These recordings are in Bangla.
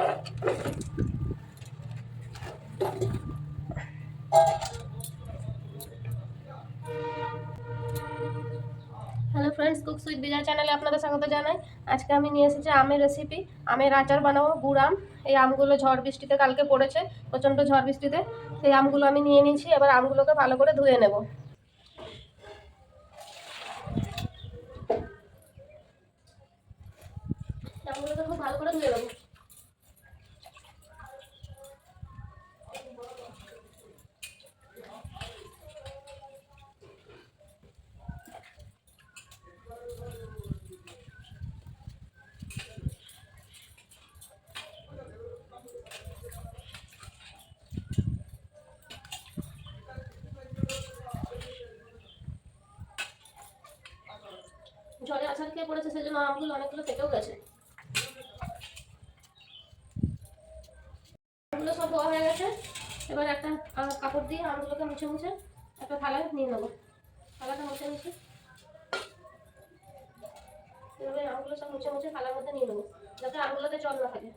হ্যালো ফ্রেন্ডস, কুকস উইথ বিজয় চ্যানেলে আপনাদের স্বাগত জানাই। আজকে আমি নিয়ে এসেছি আমের রেসিপি। আমের আচার বানাবো, গুড় আম। এই আমগুলো ঝড় বৃষ্টিতে কালকে পড়েছে, প্রচণ্ড ঝড় বৃষ্টিতে। সেই আমগুলো আমি নিয়ে নিয়েছি। এবার আমগুলোকে ভালো করে ধুয়ে নেব। আমগুলোকে খুব ভালো করে ধুয়ে নেব। ঝড়ে আছাড় খেয়ে পড়েছে, সেজন্য আমগুলো অনেকগুলো কেটেও গেছে। আমগুলো সব ধোয়া হয়ে গেছে। এবার একটা কাপড় দিয়ে আমগুলোকে মুছে মুছে একটা থালায় নিয়ে নেবো। থালাটা মুছে নিচ্ছি। এভাবে আমগুলো সব মুছে মুছে থালার মধ্যে নিয়ে নেবো, যাতে আমগুলোতে জল না থাকে।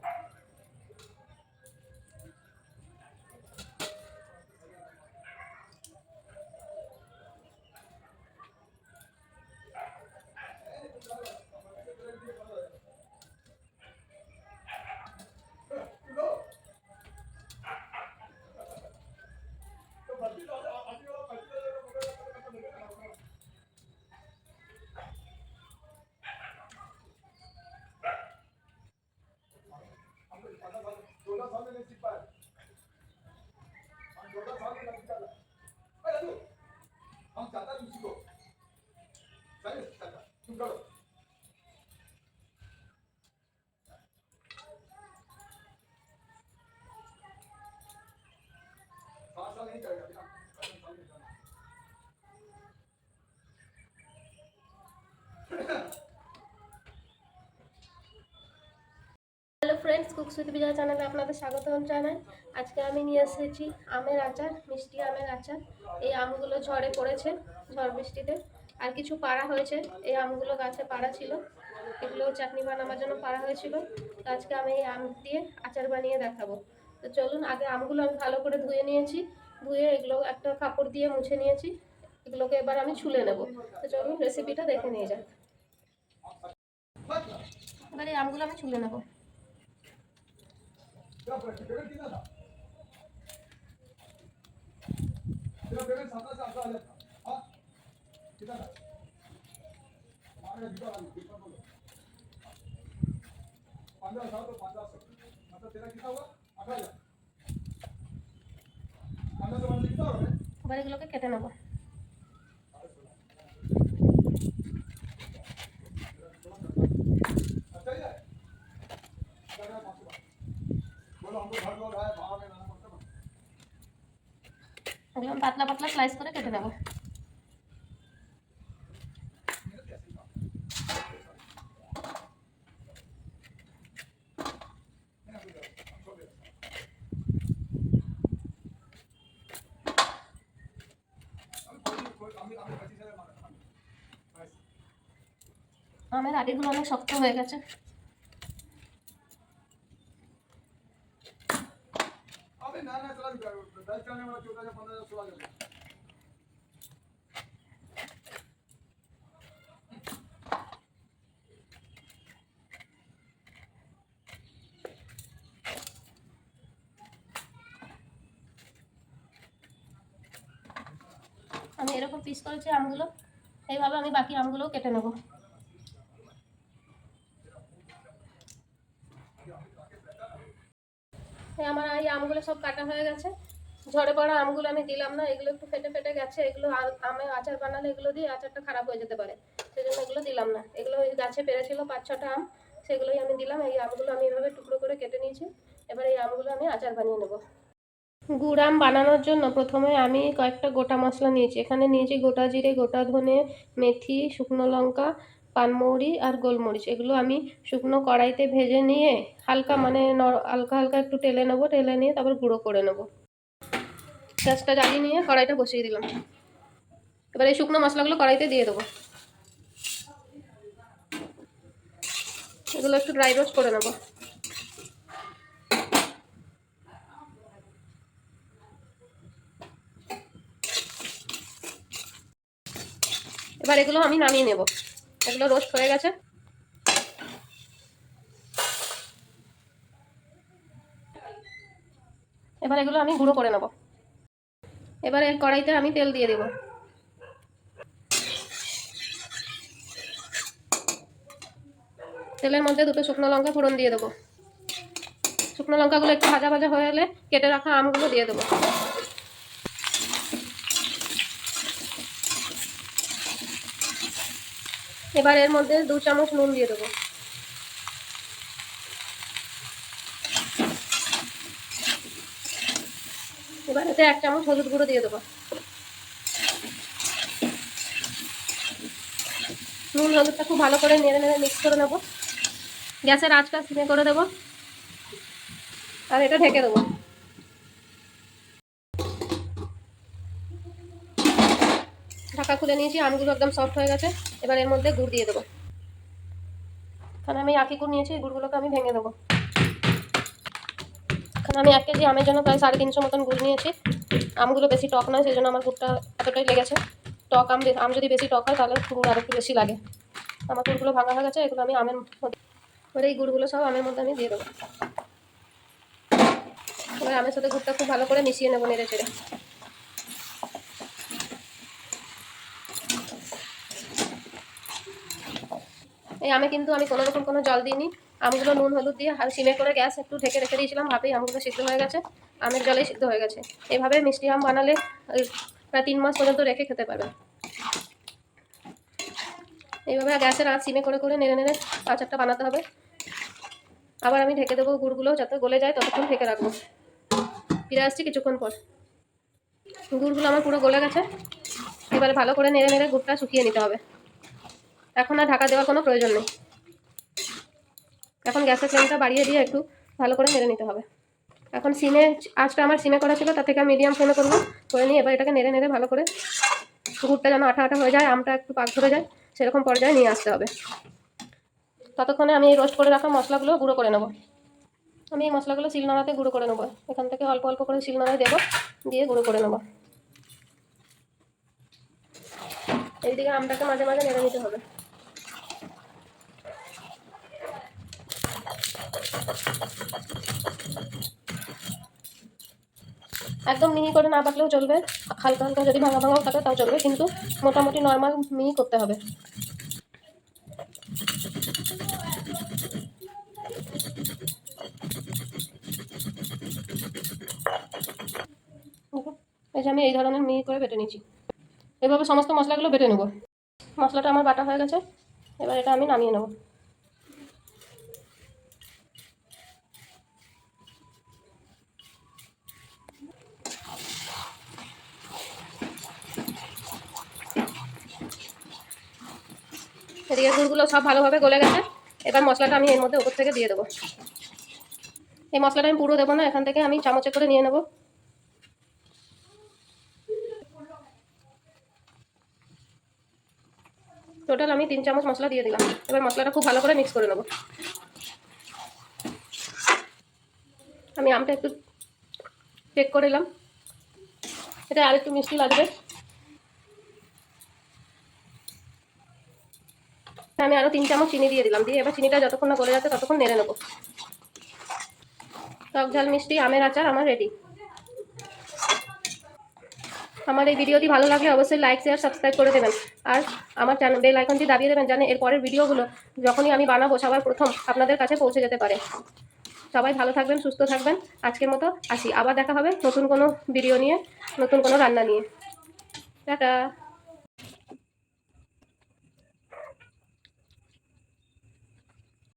হ্যালো ফ্রেন্ডস, কুকস উইথ বিজয় চ্যানেলে আপনাদের স্বাগত জানাই। আজকে আমি নিয়ে এসেছি আমের আচার, মিষ্টি আমের আচার। এই আমগুলো ঝড়ে পড়েছে, ঝড় বৃষ্টিতে। আর কিছু পাড়া হয়েছে, এই আমগুলো গাছে পাড়া ছিল, এগুলো চাটনি বানানোর জন্য পাড়া হয়েছিল। তো আজকে আমি এই আম দিয়ে আচার বানিয়ে দেখাবো। তো চলুন, আগে আমগুলো আমি ভালো করে ধুয়ে নিয়েছি। ধুয়ে এগুলো একটা কাপড় দিয়ে মুছে নিয়েছি। এগুলোকে এবার আমি ছুলে নেব। তো চলুন রেসিপিটা দেখে নিয়ে যাক। এবার এই আমগুলো আমি ছুলে নেব। এবার এগুলোকে কেটে নেব। একদম পাতলা পাতলা স্লাইস করে কেটে নেব। আমের আটিগুলো অনেক শক্ত হয়ে গেছে। আমি এরকম পিস করেছি আমগুলো, এইভাবে আমি বাকি আমগুলোও কেটে নেব। আমার এই আমগুলো সব কাটা হয়ে গেছে। ঝড়ে পড়া আমগুলো আমি দিলাম না, এগুলো একটু ফেটে ফেটে গেছে। এগুলো আমের আচার বানালে এগুলো দিয়ে আচারটা খারাপ হয়ে যেতে পারে, সেজন্য এগুলো দিলাম না। এগুলো ওই গাছে পেরেছিল 5-6টা আম, সেগুলোই আমি দিলাম। এই আমগুলো আমি এভাবে টুকরো করে কেটে নিয়েছি। এবার এই আমগুলো আমি আচার বানিয়ে নেব। গুড় আম বানানোর জন্য প্রথমে আমি কয়েকটা গোটা মশলা নিয়েছি। এখানে নিয়েছি গোটা জিরে, গোটা ধনে, মেথি, শুকনো লঙ্কা, পানমৌরি আর গোলমরিচ। এগুলো আমি শুকনো কড়াইতে ভেজে নিয়ে হালকা হালকা হালকা একটু টেলে নেবো। টেলে নিয়ে তারপর গুঁড়ো করে নেব। গ্যাসটা জ্বালিয়ে নিয়ে কড়াইটা বসিয়ে দিলাম। এবার এই শুকনো মশলাগুলো কড়াইতে দিয়ে দেবো। এগুলো একটু ড্রাই রোস্ট করে নেব। এবার এগুলো আমি নামিয়ে নেব। এগুলো রোস্ট হয়ে গেছে। এবার এগুলো আমি গুঁড়ো করে নেব। এবার এই কড়াইতে আমি তেল দিয়ে দেব। তেলের মধ্যে দুটো শুকনো লঙ্কা ফোড়ন দিয়ে দেবো। শুকনো লঙ্কাগুলো একটু ভাজা ভাজা হয়ে এলে কেটে রাখা আমগুলো দিয়ে দেবো। এবার এর মধ্যে 2 চামচ নুন দিয়ে দেবো। এবার এতে 1 চামচ হলুদ গুঁড়ো দিয়ে দেবো। নুন হলুদটা খুব ভালো করে নেড়ে নেড়ে মিক্স করে নেবো। গ্যাসের আঁচটা সিমে করে দেবো আর এটা ঢেকে দেবো। ঢাকা খুলে নিয়েছি, আমগুলো একদম সফট হয়ে গেছে। এবার এর মধ্যে গুড় দিয়ে দেবো। এখানে আমি আখি গুড় নিয়েছি, গুড়গুলোকে আমি ভেঙে দেবো। এখানে আমি 1 কেজি আমের জন্য প্রায় 350 মতন গুড় নিয়েছি। আমগুলো বেশি টক নয়, সেই জন্য আমার গুড়টা এতটাই লেগেছে। টক আম যদি বেশি টক হয় তাহলে গুড় আর একটু বেশি লাগে। আমার গুড়গুলো ভাঙা হয়ে গেছে, এগুলো আমি আমের মধ্যে, এবার এই গুড়গুলো সব আমের মধ্যে আমি দিয়ে দেবো। এবার আমের সাথে গুড়টা খুব ভালো করে মিশিয়ে নেবো নেড়ে চেড়ে। এই আমে কিন্তু আমি কোনো রকম কোনো জল দিইনি। আমগুলো নুন হলুদ দিয়ে আর সিমে করে গ্যাস একটু ঢেকে রেখে দিয়েছিলাম, ভাবেই আমগুলো সিদ্ধ হয়ে গেছে। আমের জলেই সিদ্ধ হয়ে গেছে। এইভাবে মিষ্টি আম বানালে প্রায় 3 মাস পর্যন্ত রেখে খেতে পারবেন। এইভাবে গ্যাসের আঁচ সিমে করে করে নেড়ে নেড়ে আচারটা বানাতে হবে। আবার আমি ঢেকে দেবো, গুড়গুলো যাতে গলে যায় ততক্ষণ ঢেকে রাখবো। ফিরে আসছি কিছুক্ষণ পর। গুড়গুলো আমার পুরো গলে গেছে। এবারে ভালো করে নেড়ে নেড়ে গুড়টা শুকিয়ে নিতে হবে। এখন আর ঢাকা দেওয়ার কোনো প্রয়োজন নেই। এখন গ্যাসের ফ্লেমটা বাড়িয়ে দিয়ে একটু ভালো করে নেড়ে নিতে হবে। এখন সিমে আঁচটা আমার সিমে করা ছিল, তার থেকে মিডিয়াম ফ্লেমে করবো, করে নিয়ে এবার এটাকে নেড়ে নেড়ে ভালো করে গুড়টা যেন আঠা আঠা হয়ে যায়, আমটা একটু পাক ধরে যায়, সেরকম পর্যায়ে নিয়ে আসতে হবে। ততক্ষণে আমি এই রোস্ট করে রাখা মশলাগুলো গুঁড়ো করে নেবো। আমি এই মশলাগুলো শিলনোড়াতে গুঁড়ো করে নেবো। এখান থেকে অল্প অল্প করে শিলনোড়ায় দেবো, দিয়ে গুঁড়ো করে নেবো। এইদিকে আমটাকে মাঝে মাঝে নেড়ে নিতে হবে। একদম মিহি করে না পাকলেও চলবে, হালকা হালকা যদি ভাঙা ভাঙাও থাকে তাও চলবে, কিন্তু মোটামুটি নর্মাল মিহি করতে হবে। এই যে আমি এই ধরনের মিহি করে বেটে নিচ্ছি। এভাবে সমস্ত মশলাগুলো বেটে নেব। মশলাটা আমার বাটা হয়ে গেছে, এবার এটা আমি নামিয়ে নেব। এদিকে গুড়গুলো সব ভালোভাবে গলে গেছে। এবার মশলাটা আমি এর মধ্যে উপর থেকে দিয়ে দেবো। এই মশলাটা আমি পুরো দেবো না, এখান থেকে আমি চামচে করে নিয়ে নেব। টোটাল আমি 3 চামচ মশলা দিয়ে দিলাম। এবার মশলাটা খুব ভালো করে মিক্স করে নেব। আমি আমটা একটু চেক করে নিলাম, এটা আর একটু মিষ্টি লাগবে। আমি আরও 3 চামচ চিনি দিয়ে দিলাম, দিয়ে এবার চিনিটা যতক্ষণ না গলে যাচ্ছে ততক্ষণ নেড়ে নেবো। টক ঝাল মিষ্টি আমের আচার আমার রেডি। আমার এই ভিডিওটি ভালো লাগলে অবশ্যই লাইক শেয়ার সাবস্ক্রাইব করে দেবেন, আর আমার চ্যানেল বেল আইকনটি দাবিয়ে দেবেন যেন এর পরের ভিডিওগুলো যখনই আমি বানাবো সবার প্রথম আপনাদের কাছে পৌঁছে যেতে পারে। সবাই ভালো থাকবেন, সুস্থ থাকবেন। আজকের মতো আসি, আবার দেখা হবে নতুন কোনো ভিডিও নিয়ে, নতুন কোনো রান্না নিয়ে। টাটা।